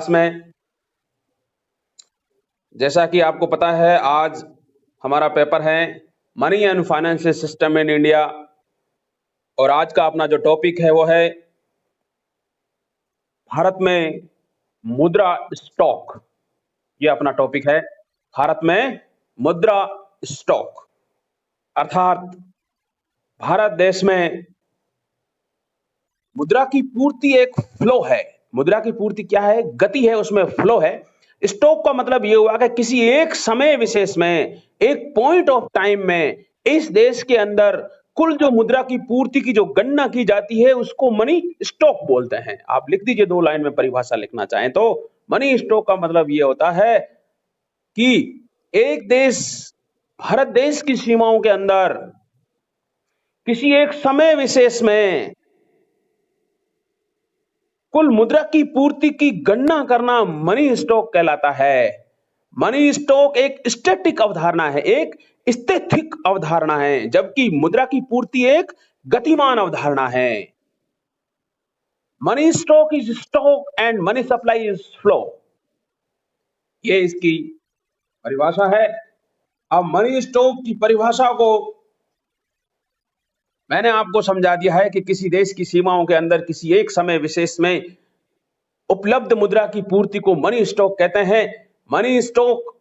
में जैसा कि आपको पता है, आज हमारा पेपर है money and financial system in India. और आज का अपना जो टॉपिक है वो है भारत में मुद्रा स्टॉक। ये अपना टॉपिक है, भारत में मुद्रा स्टॉक। अर्थात भारत देश में मुद्रा की पूर्ति एक फ्लो है। मुद्रा की पूर्ति क्या है? गति है, उसमें फ्लो है। स्टॉक का मतलब ये हुआ कि किसी एक समय विशेष में, एक पॉइंट ऑफ टाइम में इस देश के अंदर कुल जो मुद्रा की पूर्ति की जो गणना की जाती है उसको मनी स्टॉक बोलते हैं। आप लिख दीजिए, 2 लाइन में परिभाषा लिखना चाहें तो मनी स्टॉक का मतलब ये होता है कि एक देश, भारत देश की सीमाओं के अंदर किसी एक समय विशेष में कुल मुद्रा की पूर्ति की गणना करना मनी स्टॉक कहलाता है। मनी स्टॉक एक स्टैटिक अवधारणा है, एक स्थैतिक अवधारणा है, जबकि मुद्रा की पूर्ति एक गतिमान अवधारणा है। Money stock is stock and money supply is flow. ये इसकी परिभाषा है। अब मनी स्टॉक की परिभाषा को मैंने आपको समझा दिया है कि किसी देश की सीमाओं के अंदर किसी एक समय विशेष में उपलब्ध मुद्रा की पूर्ति को मनी स्टॉक कहते हैं। मनी स्टॉक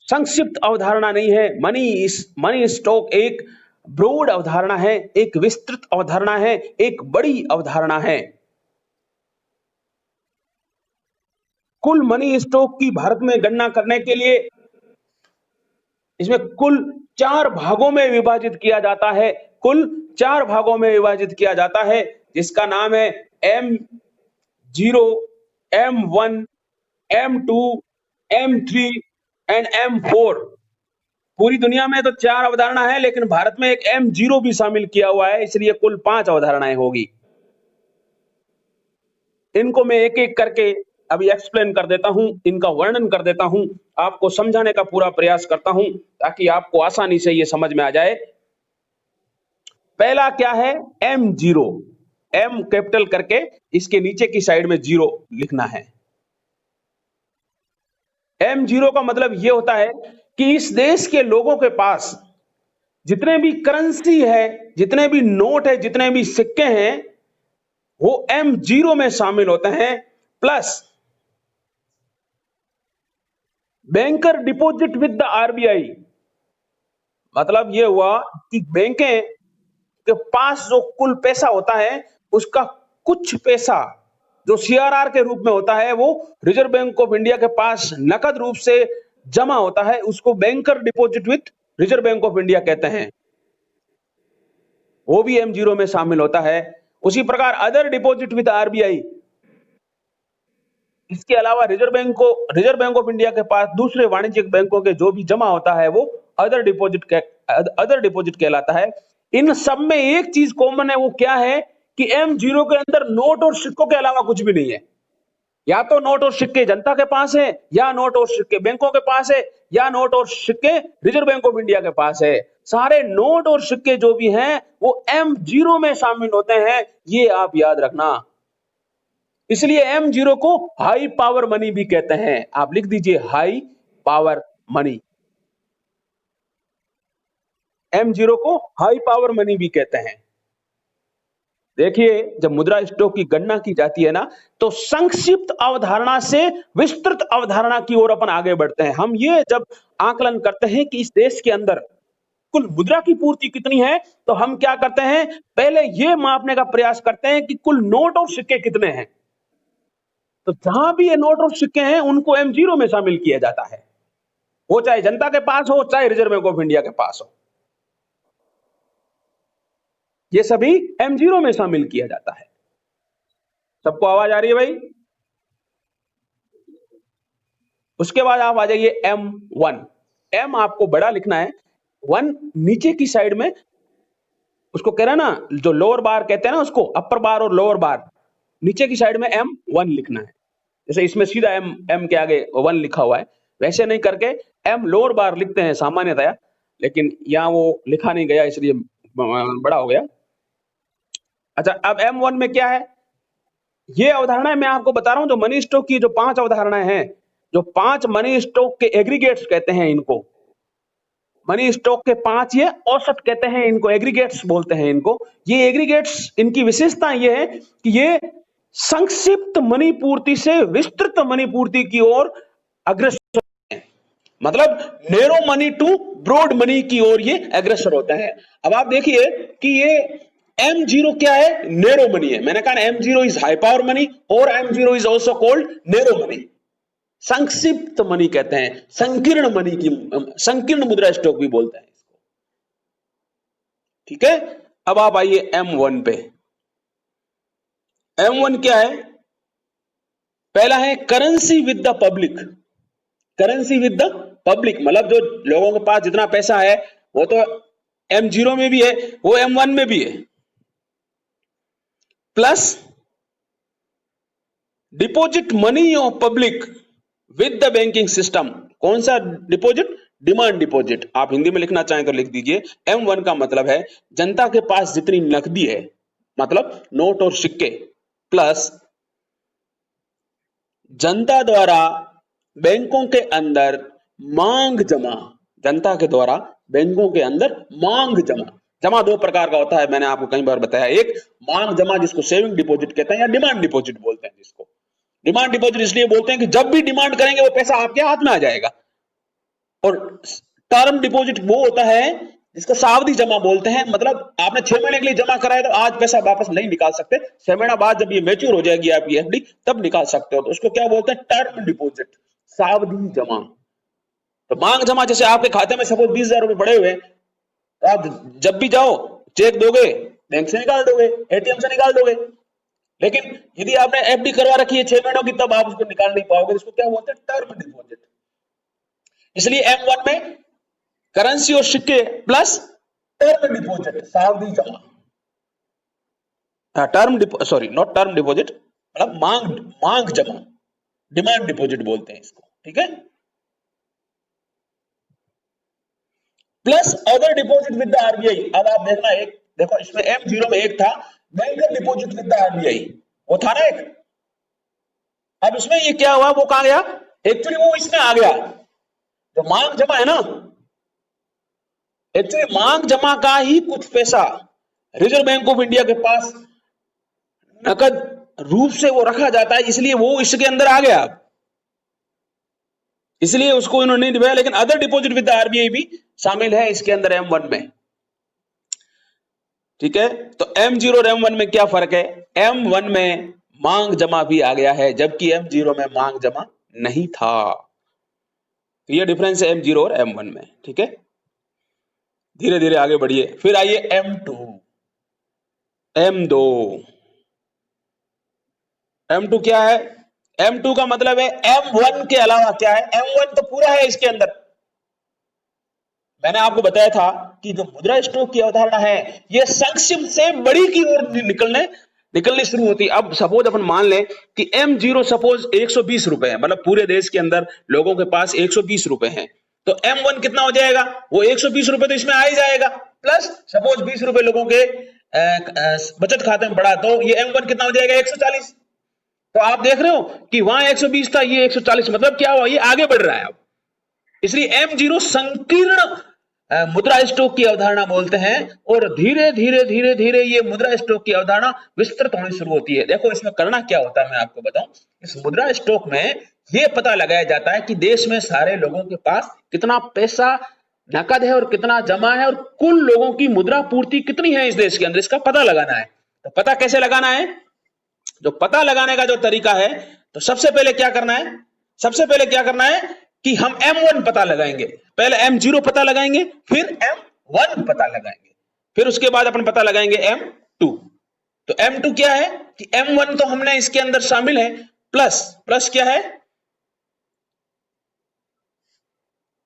संक्षिप्त अवधारणा नहीं है। मनी स्टॉक एक ब्रॉड अवधारणा है, एक विस्तृत अवधारणा है, एक बड़ी अवधारणा है। कुल मनी स्टॉक की भारत में गणना करने के लिए इसमें कुल 4 भागों में विभाजित किया जाता है। कुल 4 भागों में विभाजित किया जाता है, जिसका नाम है M0, M1, M2, M3 and M4। पूरी दुनिया में तो 4 अवधारणा है, लेकिन भारत में एक M0 भी शामिल किया हुआ है, इसलिए कुल 5 अवधारणाएं होगी। इनको मैं एक एक करके अभी एक्सप्लेन कर देता हूं, इनका वर्णन कर देता हूं, आपको समझाने का पूरा प्रयास करता हूं ताकि आपको आसानी से ये समझ में आ जाए। पहला क्या है? M0। M कैपिटल करके इसके नीचे की साइड में 0 लिखना है। M0 का मतलब ये होता है कि इस देश के लोगों के पास जितने भी करेंसी है, जितने भी नोट है, जितने भी सिक्के हैं, वो M0 में शामिल होते हैं। Plus banker deposit with the RBI. मतलब ये हुआ कि बैंकें के पास जो कुल पैसा होता है उसका कुछ पैसा जो सीआरआर के रूप में होता है वो रिजर्व बैंक ऑफ इंडिया के पास नकद रूप से जमा होता है, उसको banker deposit with reserve bank of India कहते हैं। वो भी M0 में शामिल होता है। उसी प्रकार अदर डिपॉजिट विद आरबीआई, इसके अलावा रिजर्व बैंक ऑफ इंडिया के पास दूसरे वाणिज्यिक बैंकों के जो भी जमा होता है वो अदर डिपॉजिट कहलाता है। इन सब में एक चीज कॉमन है, वो क्या है कि M0 के अंदर नोट और सिक्कों के अलावा कुछ भी नहीं है। या तो नोट और सिक्के जनता के पास है, या नोट और सिक्के बैंकों के पास है, या नोट और सिक्के रिजर्व बैंक ऑफ इंडिया के पास है। सारे नोट और सिक्के जो भी हैं वो M0 में शामिल होते हैं, ये आप याद रखना। इसलिए M0 को हाई पावर मनी भी कहते हैं। आप लिख दीजिए हाई पावर मनी। M0 को हाई पावर मनी भी कहते हैं। देखिए, जब मुद्रा स्टॉक की गणना की जाती है ना, तो संक्षिप्त अवधारणा से विस्तृत अवधारणा की ओर अपन आगे बढ़ते हैं। हम ये जब आकलन करते हैं कि इस देश के अंदर कुल मुद्रा की पूर्ति कितनी है, तो हम क्या करते हैं? पहले ये मापने का प्रयास करते हैं कि कुल नोट और सिक्के कितने हैं। तो जहां भी ये नोट और सिक्के हैं उनको M0 में शामिल किया जाता है, वो चाहे जनता के पास हो, चाहे रिजर्व बैंक ऑफ इंडिया के पास हो, ये सभी M0 में शामिल किया जाता है। सबको आवाज आ रही है भाई? उसके बाद आप आ जाइए M1। M आपको बड़ा लिखना है, 1 नीचे की साइड में, उसको कह रहे हैं ना, जो लोअर बार कहते हैं ना, उसको अपर बार और लोअर बार, नीचे की साइड में M1 लिखना है। जैसे इसमें सीधा M के आगे 1 लिखा हुआ है, वैसे नहीं करके M लोअर बार लिखते हैं सामान्यतया, लेकिन यहां वो लिखा नहीं गया इसलिए बड़ा हो गया। अच्छा, अब M1 में क्या है? ये अवधारणाएं मैं आपको बता रहा हूं, जो मनी स्टॉक की जो 5 अवधारणाएं हैं, जो 5 मनी स्टॉक के एग्रीगेट्स कहते हैं इनको, मनी स्टॉक के 5 ये औसत कहते हैं इनको, एग्रीगेट्स बोलते हैं इनको। ये एग्रीगेट्स, इनकी विशेषता ये है कि ये संक्षिप्त मनी पूर्ति से विस्तृत मनी पूर्ति की ओर अग्रसर, मतलब narrow money to broad money की ओर ये अग्रसर होता है। अब आप देखिए कि ये M0 क्या है, नैरो मनी है। मैंने कहा M0 is high power money और M0 is also called narrow money. संक्षिप्त मनी कहते हैं, संकीर्ण मनी की, संकीर्ण मुद्रा स्टॉक भी बोलते हैं इसको। ठीक है, अब आप आइए M1 पे। M1 क्या है? पहला है currency with the public. Currency with the public मतलब जो लोगों के पास जितना पैसा है वो तो M0 में भी है, वो M1 में भी है। Plus deposit money of public with the banking system. कौन सा डिपॉजिट? Demand deposit. आप हिंदी में लिखना चाहें तो लिख दीजिए। M1 का मतलब है जनता के पास जितनी नकदी है, मतलब नोट और सिक्के, प्लस जनता द्वारा बैंकों के अंदर मांग जमा। जनता के द्वारा बैंकों के अंदर मांग जमा। जमा दो प्रकार का होता है, मैंने आपको कई बार बताया। एक मांग जमा जिसको सेविंग डिपॉजिट कहते हैं, या डिमांड डिपॉजिट बोलते हैं जिसको। डिमांड डिपॉजिट इसलिए बोलते हैं कि जब भी डिमांड करेंगे वो पैसा आपके हाथ में आ जाएगा। और टर्म डिपॉजिट वो होता है जिसको सावधि जमा बोलते हैं, मतलब आपने 6 महीने के लिए जमा कराया तो आज पैसा वापस नहीं निकाल सकते, 6 महीना बाद जब ये मैच्योर हो जाएगी आपकी एफडी तब निकाल सकते हो। तो उसको क्या बोलते हैं? टर्म डिपॉजिट, सावधि जमा। तो मांग जमा, जैसे आपके खाते में सपोज 20,000 रुपए पड़े हुए, तो आप जब भी जाओ चेक दोगे, बैंक से निकाल दोगे, एटीएम से निकाल दोगे। लेकिन यदि आपने एफडी करवा रखी है 6 महीनों की, तब आप उसको निकाल नहीं पाओगे। इसको क्या बोलते हैं? Term deposit. इसलिए M1 में करेंसी और सिक्के प्लस टर्म डिपॉजिट, सावधि जमा। सॉरी नॉट टर्म डिपॉजिट, मतलब मांग जमा, डिमांड डिपॉजिट बोलते हैं इसको। ठीक है, plus other deposit with the RBI. अब आप देखना, एक देखो इसमें M0 में एक था banker deposit with the RBI, वो था ना एक। अब इसमें ये क्या हुआ, वो कहां गया? एक्चुअली वो इसमें आ गया, जो मांग जमा है ना, एक्चुअली मांग जमा का ही कुछ पैसा रिजर्व बैंक ऑफ इंडिया के पास नकद रूप से वो रखा जाता है, इसलिए वो इसके अंदर आ गया, इसलिए उसको इन्होंने नहीं दिखाया। लेकिन other deposit with the RBI भी शामिल है इसके अंदर M1 में। ठीक है, तो M0 और M1 में क्या फर्क है? M1 में मांग जमा भी आ गया है, जबकि M0 में मांग जमा नहीं था। ये डिफरेंस है M0 और M1 में। ठीक है, धीरे धीरे आगे बढ़िए। फिर आइए M2। M2 M2 क्या है? M2 का मतलब है M1 के अलावा क्या है? M1 तो पूरा है इसके अंदर। मैंने आपको बताया था कि जो मुद्रा स्टॉक की अवधारणा है ये संक्षिप्त से बड़ी की ओर निकलने शुरू होती है। अब सपोज अपन मान लें कि M0 सपोज 120 रुपए है, मतलब पूरे देश के अंदर लोगों के पास 120 रुपए हैं, तो M1 कितना हो जाएगा? वो 120 रुपए तो इसमें आ ही जाएगा, प्लस सपोज 20 रुपए लोगों के बचत खाते में पड़ा, तो ये M1 कितना हो जाएगा? 140। तो आप देख रहे हो कि वहां 120 था, ये 140, मतलब क्या हुआ? ये आगे बढ़ रहा है अब। इसलिए M0 संकीर्ण मुद्रा स्टॉक की अवधारणा बोलते हैं, और धीरे धीरे धीरे धीरे ये मुद्रा स्टॉक की अवधारणा विस्तृत होनी शुरू होती है। देखो इसमें करना क्या होता है, मैं आपको बताऊं। इस मुद्रा स्टॉक में ये पता लगाया जाता है कि देश में सारे लोगों के पास कितना पैसा नकद है और कितना जमा है, और कुल लोगों की मुद्रा पूर्ति कितनी है इस देश के अंदर, इसका पता लगाना है। तो पता कैसे लगाना है? जो पता लगाने का जो तरीका है, तो सबसे पहले क्या करना है? सबसे पहले क्या करना है कि हम M1 पता लगाएंगे, पहले M0 पता लगाएंगे, फिर M1 पता लगाएंगे, फिर उसके बाद अपन पता लगाएंगे M2। तो M2 क्या है कि M1 तो हमने इसके अंदर शामिल है, प्लस क्या है?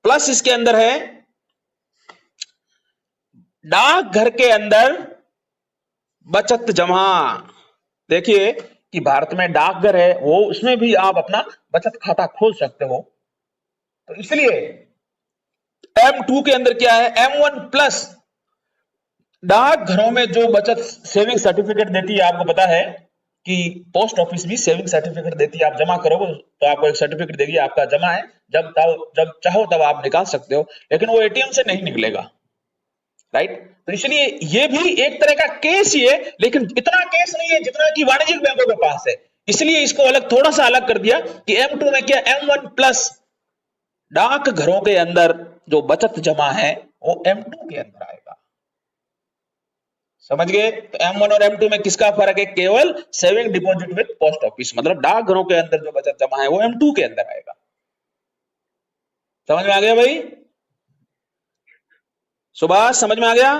प्लस इसके अंदर है डाकघर के अंदर बचत जमा। देखिए कि भारत में डाकघर है, वो उसमें भी आप अपना बचत खाता खोल सकते हो। तो इसलिए M2 के अंदर क्या है? M1 प्लस डाकघरों में जो बचत सेविंग सर्टिफिकेट देती है, आपको पता है कि पोस्ट ऑफिस भी सेविंग सर्टिफिकेट देती है। आप जमा करोगे तो आपको एक सर्टिफिकेट देगी, आपका जमा है, जब चाहो तब आप निकाल सकते हो, लेकिन वो एटीएम से नहीं निकलेगा, राइट। तो इसलिए ये भी एक तरह का केस ही है, लेकिन इतना केस नहीं है जितना कि वाणिज्यिक बैंकों के पास है। इसलिए इसको अलग, थोड़ा सा अलग कर दिया कि M2 में क्या, M1 प्लस डाक घरों के अंदर जो बचत जमा है वो M2 के अंदर आएगा। समझ गए? तो M1 और M2 में किसका फर्क है? केवल saving deposit with post office, मतलब डाकघरों के अंदर जो बचत जमा है वो M2 के अंदर आएगा। समझ में आ गया भाई? सुभाष, समझ में आ गया?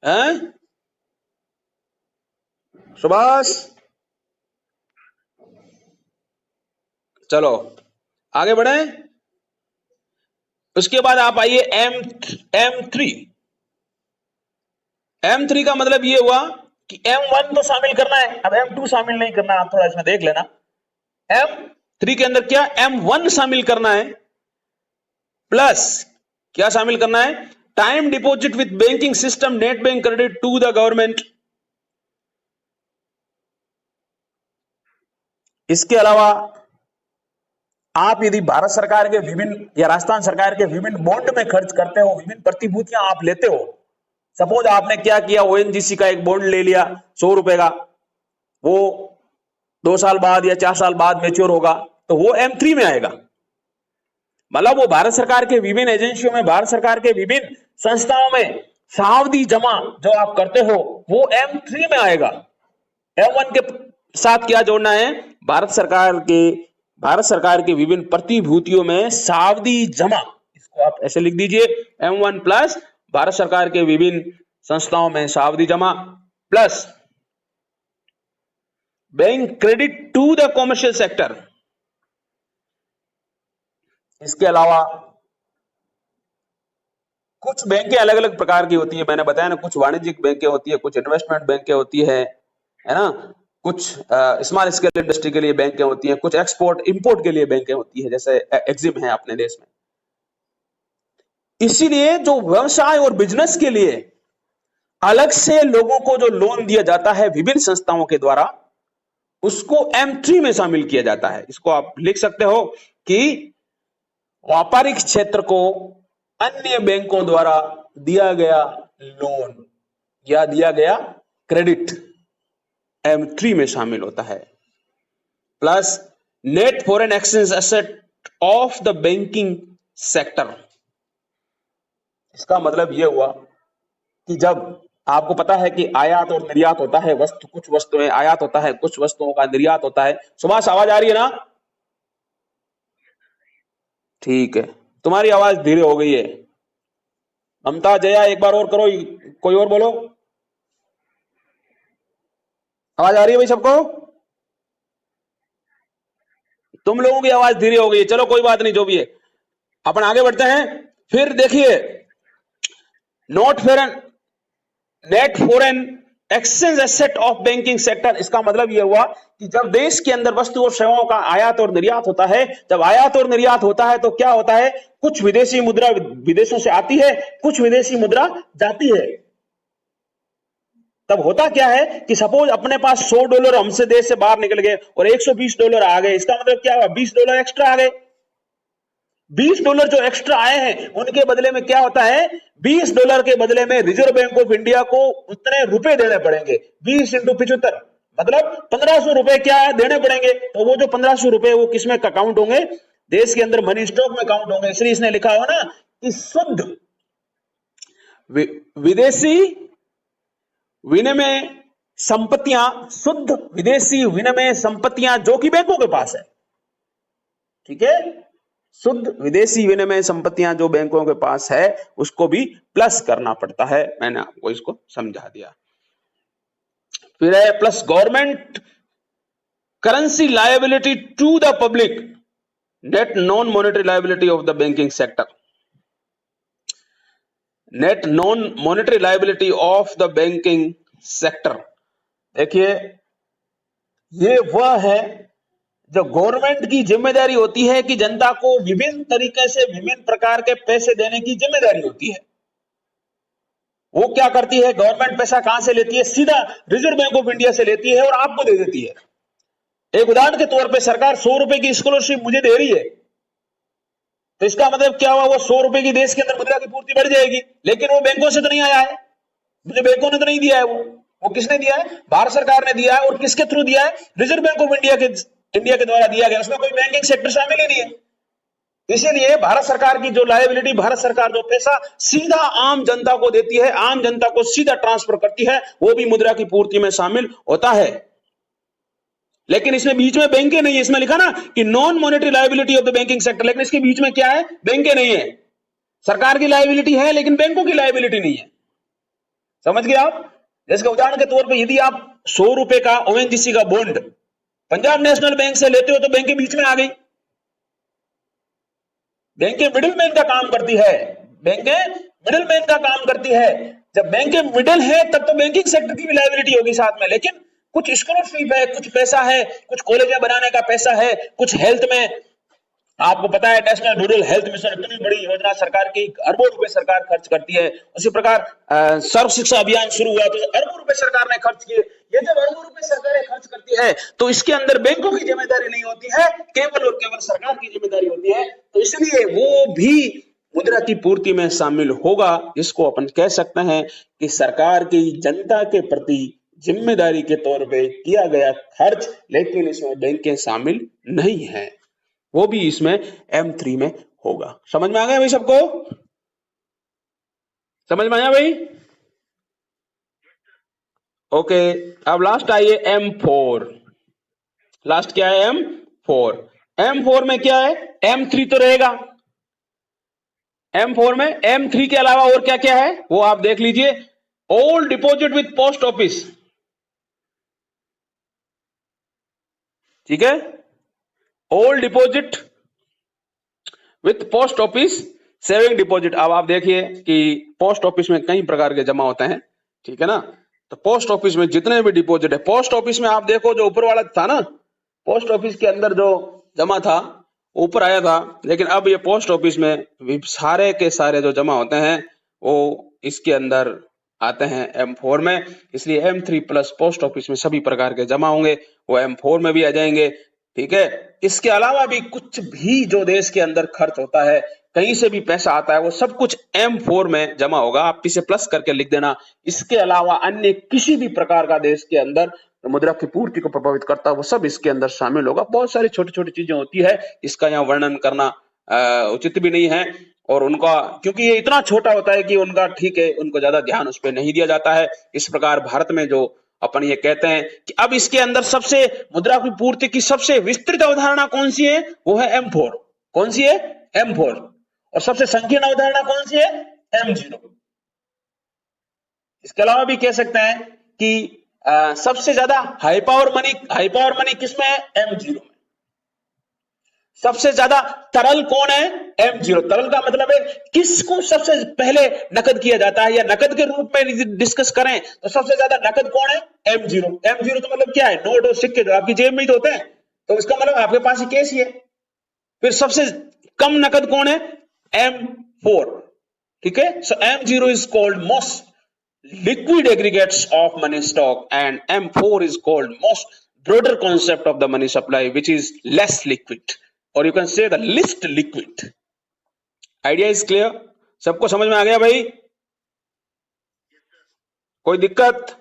हैं? सुभाष, चलो आगे बढ़े। उसके बाद आप आइए M3। M3 का मतलब ये हुआ कि M1 तो शामिल करना है, अब M2 शामिल नहीं करना, आप थोड़ा इसमें देख लेना। M3 के अंदर क्या, M1 शामिल करना है, प्लस क्या शामिल करना है? Time deposit with banking system net bank credit to the government. इसके अलावा आप यदि भारत सरकार के विभिन्न या राजस्थान सरकार के विभिन्न बॉन्ड में खर्च करते हो, विभिन्न प्रतिभूतियां आप लेते हो, सपोज आपने क्या किया, ONGC का एक बॉन्ड ले लिया 100 रुपए का, वो 2 साल बाद या 4 साल बाद मैच्योर होगा, तो वो M3 में आएगा। मतलब वो भारत सरकार के विभिन्न एजेंसियों में, भारत सरकार के विभिन्न संस्थाओं में सावधि जमा जो आप करते हो वो M3 में आएगा। M1 के साथ क्या जोड़ना है? भारत सरकार के विभिन्न प्रतिभूतियों में सावधि जमा, इसको आप ऐसे लिख दीजिए, M1 प्लस भारत सरकार के विभिन्न संस्थाओं में सावधि जमा plus bank credit to the commercial sector. इसके अलावा कुछ बैंकें अलग अलग प्रकार की होती है, मैंने बताया ना, कुछ वाणिज्यिक बैंकें होती है, कुछ इन्वेस्टमेंट बैंकें होती है ना, कुछ स्मॉल स्केल इंडस्ट्री के लिए बैंकें होती हैं, कुछ एक्सपोर्ट इंपोर्ट के लिए बैंकें होती है, जैसे एक्सिम है अपने देश में। इसीलिए जो व्यवसाय और बिजनेस के लिए अलग से लोगों को जो लोन दिया जाता है विभिन्न संस्थाओं के द्वारा, उसको M3 में शामिल किया जाता है। इसको आप लिख सकते हो कि व्यापारिक क्षेत्र को अन्य बैंकों द्वारा दिया गया लोन या दिया गया क्रेडिट M3 में शामिल होता है, plus net foreign exchange asset of the banking sector. इसका मतलब यह हुआ कि जब आपको पता है कि आयात और निर्यात होता है, कुछ वस्तुएं आयात होता है, कुछ वस्तुओं का निर्यात होता है। सुभाष, आवाज आ रही है ना? ठीक है, तुम्हारी आवाज धीरे हो गई है। ममता, जया, एक बार और करो, कोई और बोलो। आवाज आ रही है भाई सबको? तुम लोगों की आवाज धीरे हो गई है, चलो कोई बात नहीं, जो भी है अपन आगे बढ़ते हैं। फिर देखिए, net foreign exchange asset of banking sector. इसका मतलब यह हुआ कि जब देश के अंदर वस्तु और सेवाओं का आयात और निर्यात होता है, जब आयात और निर्यात होता है तो क्या होता है, कुछ विदेशी मुद्रा विदेशों से आती है, कुछ विदेशी मुद्रा जाती है। तब होता क्या है कि सपोज अपने पास $100 हमसे देश से बाहर निकल गए और $120 आ गए, इसका मतलब क्या हुआ, $20 एक्स्ट्रा आ गए। $20 जो एक्स्ट्रा आए हैं उनके बदले में क्या होता है, $20 के बदले में रिजर्व बैंक ऑफ इंडिया को उतने रुपए देने पड़ेंगे। 20 × 75 मतलब 1500 रुपए क्या देने पड़ेंगे। तो वो जो 1500 रुपए वो किसमें काउंट होंगे, देश के अंदर मनी स्टॉक में काउंट होंगे। इसलिए इसने लिखा हो ना कि शुद्ध विदेशी विनिमय संपत्तियां, शुद्ध विदेशी विनिमय संपत्तियां जो कि बैंकों के पास है, ठीक है, शुद्ध विदेशी विनिमय संपत्तियां जो बैंकों के पास है उसको भी प्लस करना पड़ता है। मैंने आपको इसको समझा दिया। फिर है plus government currency liability to the public, net non monetary liability of the banking sector. Net non monetary liability of the banking sector, देखिए ये वह है जो गवर्नमेंट की जिम्मेदारी होती है कि जनता को विभिन्न तरीके से विभिन्न प्रकार के पैसे देने की जिम्मेदारी होती है। वो क्या करती है, गवर्नमेंट पैसा कहां से लेती है, सीधा रिजर्व बैंक ऑफ इंडिया से लेती है और आपको दे देती है। एक उदाहरण के तौर पे सरकार 100 रुपए की स्कॉलरशिप मुझे दे रही है, तो इसका मतलब क्या हुआ, वो 100 रुपए की देश के अंदर मुद्रा की पूर्ति बढ़ जाएगी, लेकिन वो बैंकों से तो नहीं आया है, मुझे बैंकों ने तो नहीं दिया है, वो किसने दिया है, भारत सरकार ने दिया है। और किसके थ्रू दिया है, रिजर्व बैंक ऑफ इंडिया के द्वारा दिया गया, उसमें कोई बैंकिंग सेक्टर शामिल ही नहीं है। इसीलिए भारत सरकार की जो लायबिलिटी, भारत सरकार जो पैसा सीधा आम जनता को देती है, आम जनता को सीधा ट्रांसफर करती है, वो भी मुद्रा की पूर्ति में शामिल होता है। लेकिन इसमें बीच में बैंकें नहीं है, इसमें लिखा ना कि non monetary liability of the banking sector, लेकिन इसके बीच में क्या है, बैंकें नहीं है। सरकार की लायबिलिटी है लेकिन बैंकों की लायबिलिटी नहीं है। समझ गए आप? जैसे उदाहरण के तौर पे यदि आप 100 रुपए का ओएनजीसी का बॉन्ड पंजाब नेशनल बैंक से लेते हो तो बैंक बीच में आ गई, बैंकें मिडिलमैन का काम करती है, बैंकें मिडिलमैन का काम करती है। जब बैंकें मिडिल है तब तो बैंकिंग सेक्टर की भी लायबिलिटी होगी साथ में, लेकिन कुछ स्कॉलरशिप है, कुछ पैसा है, कुछ कॉलेज बनाने का पैसा है, कुछ हेल्थ में, आपको पता है नेशनल रूरल हेल्थ मिशन इतनी बड़ी योजना सरकार की, अरबों रुपए सरकार खर्च करती है। उसी प्रकार सर्व शिक्षा अभियान शुरू हुआ तो अरबों रुपए सरकार ने खर्च किए। ये जब अरबों रुपए सरकार खर्च करती है तो इसके अंदर बैंकों की जिम्मेदारी नहीं होती है, केवल और केवल सरकार की जिम्मेदारी होती है। तो इसलिए वो भी मुद्रा की पूर्ति में शामिल होगा, जिसको अपन कह सकते हैं कि सरकार की जनता के प्रति जिम्मेदारी के तौर पे किया गया खर्च, लेकिन इसमें बैंकें शामिल नहीं है, वो भी इसमें M3 में होगा। समझ में आ गया भाई सबको? समझ में आया भाई? ओके, अब लास्ट आइए M4। लास्ट क्या है, M4। M4 में क्या है, M3 तो रहेगा, M4 में M3 के अलावा और क्या क्या है वो आप देख लीजिए। All deposit with post office, ठीक है, all deposit with post office saving deposit. अब आप देखिए कि पोस्ट ऑफिस में कई प्रकार के जमा होते हैं, ठीक है ना, तो पोस्ट ऑफिस में जितने भी डिपॉजिट है, पोस्ट ऑफिस में आप देखो जो ऊपर वाला था ना, पोस्ट ऑफिस के अंदर जो जमा था ऊपर आया था, लेकिन अब ये पोस्ट ऑफिस में सारे के सारे जो जमा होते हैं वो इसके अंदर आते हैं M4 में। इसलिए M3 प्लस पोस्ट ऑफिस में सभी प्रकार के जमा होंगे वो M4 में भी आ जाएंगे, ठीक है। इसके अलावा भी कुछ भी जो देश के अंदर खर्च होता है, कहीं से भी पैसा आता है, वो सब कुछ M4 में जमा होगा, आप इसे प्लस करके लिख देना। इसके अलावा अन्य किसी भी प्रकार का देश के अंदर मुद्रा की पूर्ति को प्रभावित करता है वो सब इसके अंदर शामिल होगा। बहुत सारी छोटी छोटी चीजें होती है, इसका यहाँ वर्णन करना उचित भी नहीं है, और उनका क्योंकि ये इतना छोटा होता है कि उनका ठीक है, उनको ज्यादा ध्यान उस पर नहीं दिया जाता है। इस प्रकार भारत में जो अपन ये कहते हैं कि अब इसके अंदर सबसे मुद्रा की पूर्ति की सबसे विस्तृत अवधारणा कौन सी है, वो है M4। कौन सी है, M4। और सबसे संकीर्ण अवधारणा कौन सी है, M0। इसके अलावा भी कह सकते हैं कि सबसे ज्यादा हाई पावर मनी किसमें है, M0 में। सबसे ज्यादा तरल कौन है, M0। तरल का मतलब है किसको सबसे पहले नकद किया जाता है, या नकद के रूप में डिस्कस करें तो सबसे ज्यादा नकद कौन है, M0। M0 तो मतलब क्या है, नोट और सिक्के जो आपकी जेब में ही तो होते हैं, तो इसका मतलब आपके पास ही कैश ही है। फिर सबसे कम नकद कौन है, M4, ठीक है। सो M0 is called most liquid aggregates of money stock and M4 is called most broader concept of the money supply which is less liquid, or you can say the least liquid. Idea is clear? सबको समझ में आ गया भाई? कोई दिक्कत?